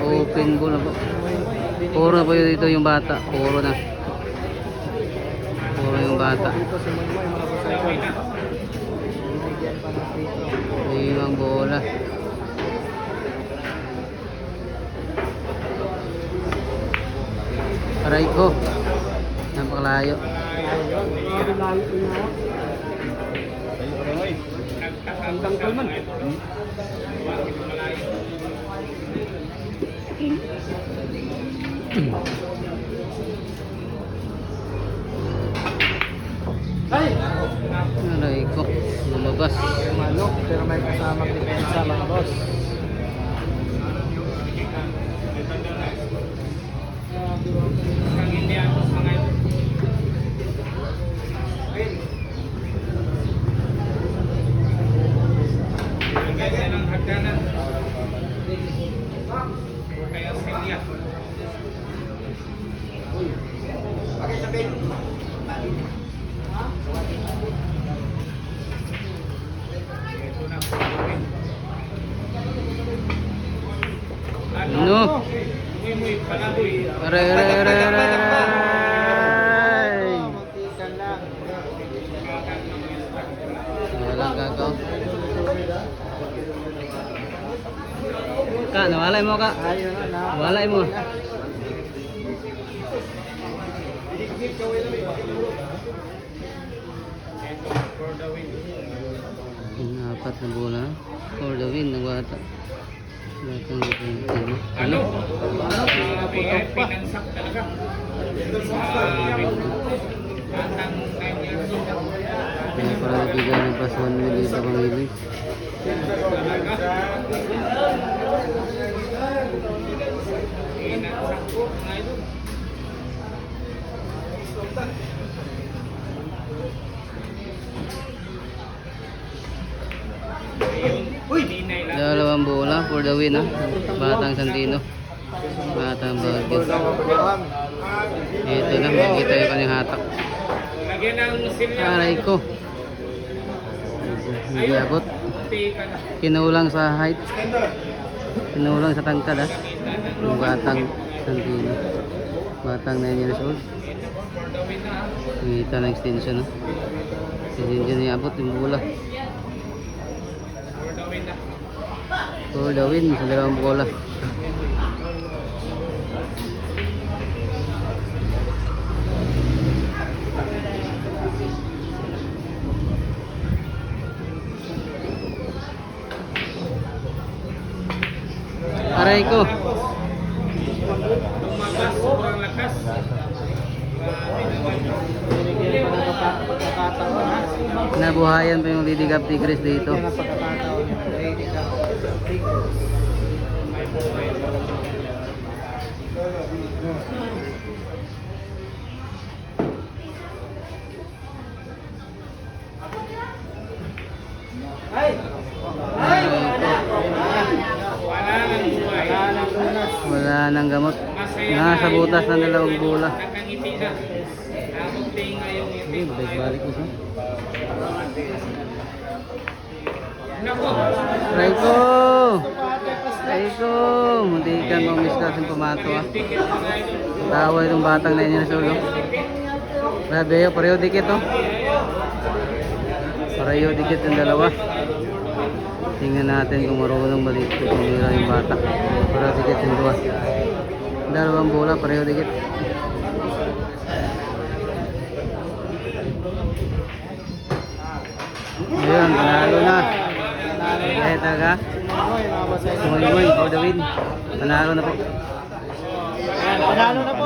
Open bowl na po. Puro na po dito yung bata. Puro na. Puro yung bata. Limang bola. Aray ko. Napakalayo. Ang tangkol man. Aray ko. Lumabas. Manok, pero may kasamang depensa mga boss. No. Aray, aray, aray, aray. Walang gagaw. Kak, nawalay mo kak. Nawalay mo. Apat na bola. For the win ng bata. Ano? Pinansak talaga. Para nabigyan ng plus 1 million sa pangili. Dalawang bola for the win ha. Batang Santino. Batang Baguio. Ito na, makikita yung kanyang hatak. Aray ko. Hindi abot. Kinulang sa height. Kinulang sa tangkad ha. Yung Batang Santino. Batang 9 years old. Nakita na extension ha. Hindi niya abot yung bola. For the win sa dalawang bola. Aray ko. Sobrang lakas. Nabuhayan pa yung Lady Gap Tigres dito. Wala nang gamot. Nasa butas na dalawang bola. Balik-balik ko siya. Raiko! Raiko! Muntikan mo miskas yung pumato ha. Tawa itong batang na inyo na sulo. Grabe yun, pareho dikit oh. Pareho dikit yung dalawa. Tingnan natin kung marunong balik kung pumira yung bata. Pareho dikit yung dua. Dalawang bola, pareho dikit. Ayan, panalo na. Eh, taga. Sumoy-moy for the win. Panalo na po. Panalo na po.